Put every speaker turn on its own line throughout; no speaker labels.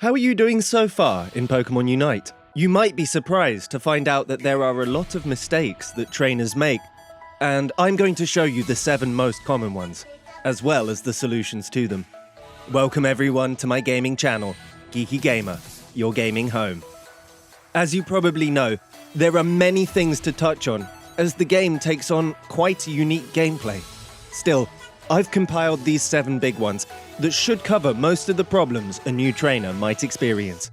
How are you doing so far in Pokemon Unite? You might be surprised to find out that there are a lot of mistakes that trainers make, and I'm going to show you the 7 most common ones, as well as the solutions to them. Welcome everyone to my gaming channel, GeekyGamer, your gaming home. As you probably know, there are many things to touch on, as the game takes on quite unique gameplay. Still, I've compiled these 7 big ones that should cover most of the problems a new trainer might experience.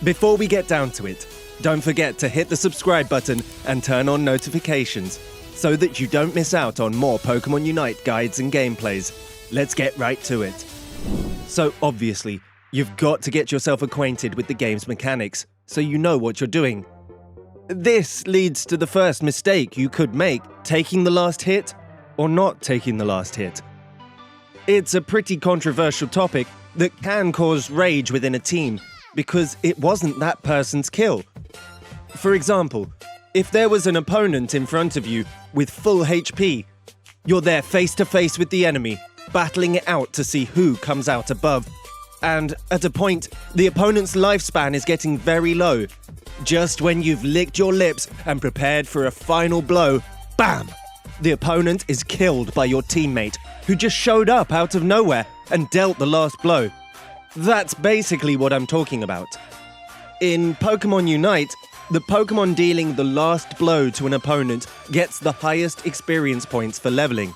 Before we get down to it, don't forget to hit the subscribe button and turn on notifications so that you don't miss out on more Pokemon Unite guides and gameplays. Let's get right to it. So obviously, you've got to get yourself acquainted with the game's mechanics so you know what you're doing. This leads to the first mistake you could make, taking the last hit or not taking the last hit. It's a pretty controversial topic that can cause rage within a team because it wasn't that person's kill. For example, if there was an opponent in front of you with full HP, you're there face to face with the enemy, battling it out to see who comes out above. And at a point, the opponent's lifespan is getting very low. Just when you've licked your lips and prepared for a final blow, bam! The opponent is killed by your teammate, who just showed up out of nowhere and dealt the last blow. That's basically what I'm talking about. In Pokemon Unite, the Pokemon dealing the last blow to an opponent gets the highest experience points for leveling.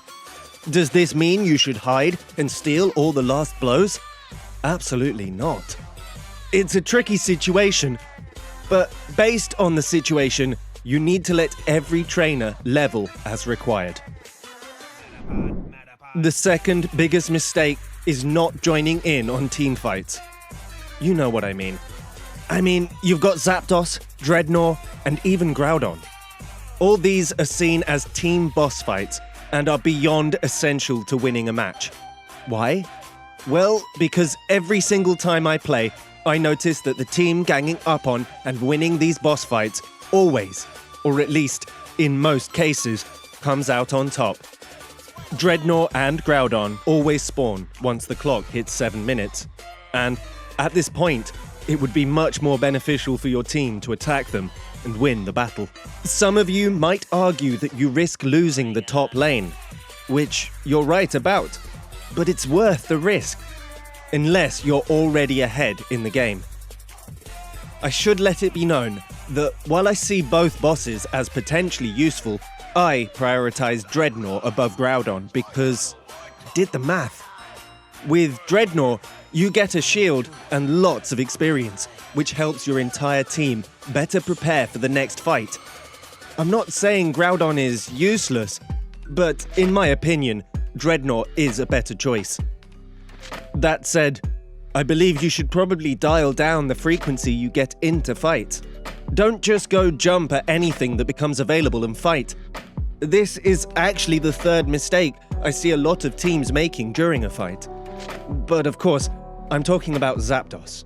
Does this mean you should hide and steal all the last blows? Absolutely not. It's a tricky situation, but based on the situation, you need to let every trainer level as required. The second biggest mistake is not joining in on team fights. You know what I mean. You've got Zapdos, Dreadnought, and even Groudon. All these are seen as team boss fights and are beyond essential to winning a match. Why? Well, because every single time I play, I notice that the team ganging up on and winning these boss fights always, or at least in most cases, comes out on top. Dreadnought and Groudon always spawn once the clock hits 7 minutes, and at this point, it would be much more beneficial for your team to attack them and win the battle. Some of you might argue that you risk losing the top lane, which you're right about, but it's worth the risk, unless you're already ahead in the game. I should let it be known that while I see both bosses as potentially useful, I prioritize Dreadnought above Groudon because I did the math. With Dreadnought, you get a shield and lots of experience, which helps your entire team better prepare for the next fight. I'm not saying Groudon is useless, but in my opinion, Dreadnought is a better choice. That said, I believe you should probably dial down the frequency you get into fights. Don't just go jump at anything that becomes available and fight. This is actually the third mistake I see a lot of teams making during a fight. But of course, I'm talking about Zapdos.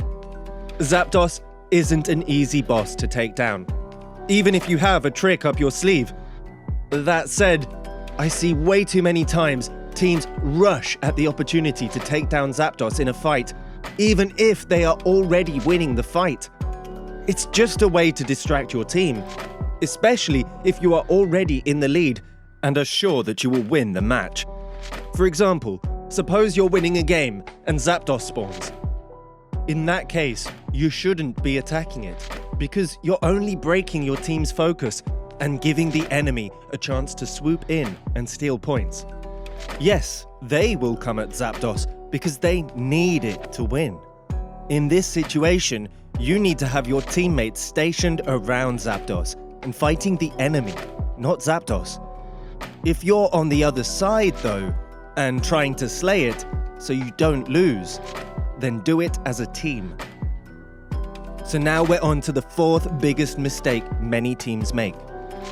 Zapdos isn't an easy boss to take down, even if you have a trick up your sleeve. That said, I see way too many times teams rush at the opportunity to take down Zapdos in a fight, even if they are already winning the fight. It's just a way to distract your team, especially if you are already in the lead and are sure that you will win the match. For example, suppose you're winning a game and Zapdos spawns. In that case, you shouldn't be attacking it, because you're only breaking your team's focus and giving the enemy a chance to swoop in and steal points. Yes, they will come at Zapdos because they need it to win. In this situation, you need to have your teammates stationed around Zapdos and fighting the enemy, not Zapdos. If you're on the other side though, and trying to slay it so you don't lose, then do it as a team. So now we're on to the 4th biggest mistake many teams make,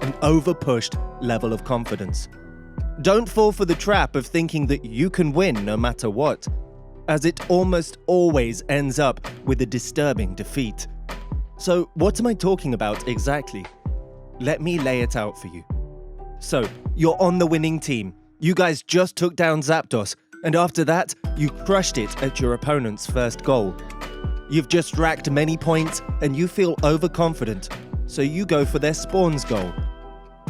an overpushed level of confidence. Don't fall for the trap of thinking that you can win no matter what, as it almost always ends up with a disturbing defeat. So what am I talking about exactly? Let me lay it out for you. So, you're on the winning team. You guys just took down Zapdos, and after that, you crushed it at your opponent's first goal. You've just racked many points and you feel overconfident, so you go for their spawns goal.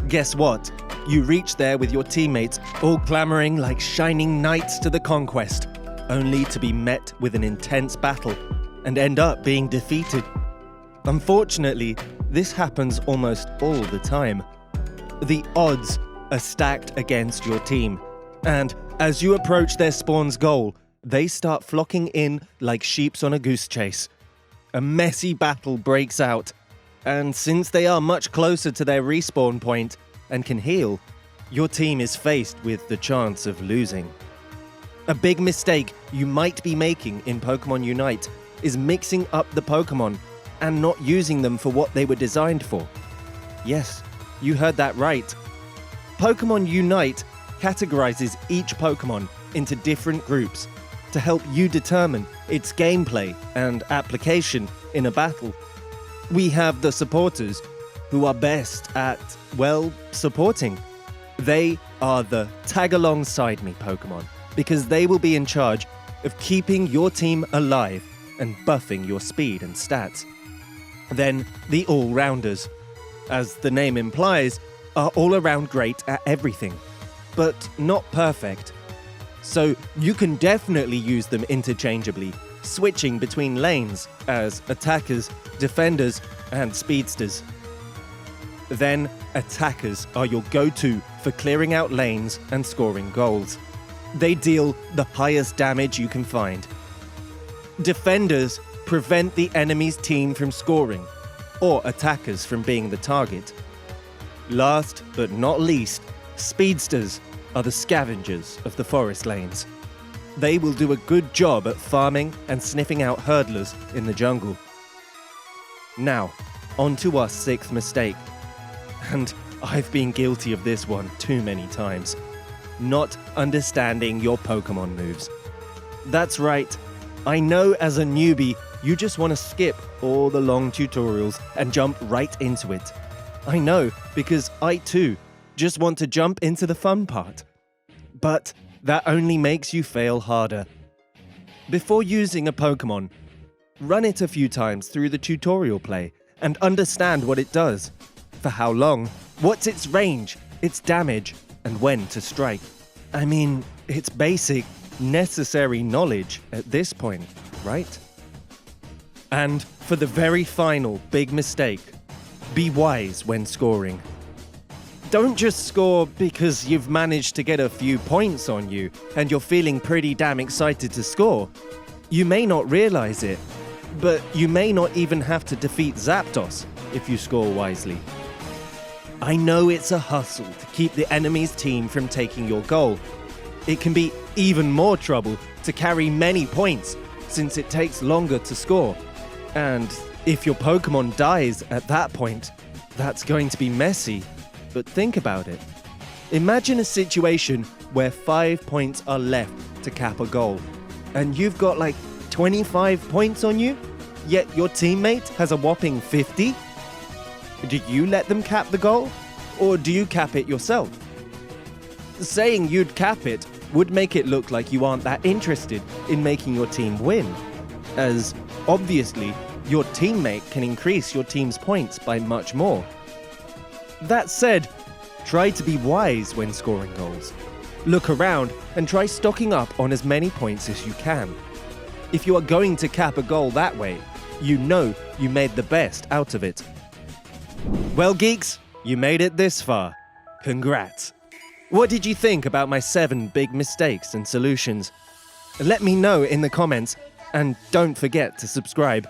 Guess what? You reach there with your teammates, all clamoring like shining knights to the conquest, only to be met with an intense battle and end up being defeated. Unfortunately, this happens almost all the time. The odds are stacked against your team, and as you approach their spawn's goal, they start flocking in like sheep on a goose chase. A messy battle breaks out, and since they are much closer to their respawn point and can heal, your team is faced with the chance of losing. A big mistake you might be making in Pokemon Unite is mixing up the Pokemon and not using them for what they were designed for. Yes, you heard that right. Pokemon Unite categorizes each Pokemon into different groups to help you determine its gameplay and application in a battle. We have the supporters, who are best at, well, supporting. They are the tag alongside me Pokemon, because they will be in charge of keeping your team alive and buffing your speed and stats. Then the all-rounders, as the name implies, are all around great at everything, but not perfect. So you can definitely use them interchangeably, switching between lanes as attackers, defenders, and speedsters. Then attackers are your go-to for clearing out lanes and scoring goals. They deal the highest damage you can find. Defenders prevent the enemy's team from scoring, or attackers from being the target. Last but not least, speedsters are the scavengers of the forest lanes. They will do a good job at farming and sniffing out hurdlers in the jungle. Now, on to our sixth mistake. And I've been guilty of this one too many times. Not understanding your Pokemon moves. That's right. I know as a newbie, you just want to skip all the long tutorials and jump right into it. I know, because I too just want to jump into the fun part. But that only makes you fail harder. Before using a Pokemon, run it a few times through the tutorial play and understand what it does, for how long, what's its range, its damage, and when to strike. I mean, it's basic, necessary knowledge at this point, right? And for the very final big mistake, be wise when scoring. Don't just score because you've managed to get a few points on you and you're feeling pretty damn excited to score. You may not realize it, but you may not even have to defeat Zapdos if you score wisely. I know it's a hustle to keep the enemy's team from taking your goal. It can be even more trouble to carry many points since it takes longer to score. And if your Pokemon dies at that point, that's going to be messy. But think about it. Imagine a situation where 5 points are left to cap a goal, and you've got like 25 points on you, yet your teammate has a whopping 50? Do you let them cap the goal, or do you cap it yourself? Saying you'd cap it would make it look like you aren't that interested in making your team win, as obviously your teammate can increase your team's points by much more. That said, try to be wise when scoring goals. Look around and try stocking up on as many points as you can. If you are going to cap a goal that way, you know you made the best out of it. Well, geeks, you made it this far. Congrats. What did you think about my 7 big mistakes and solutions? Let me know in the comments, and don't forget to subscribe.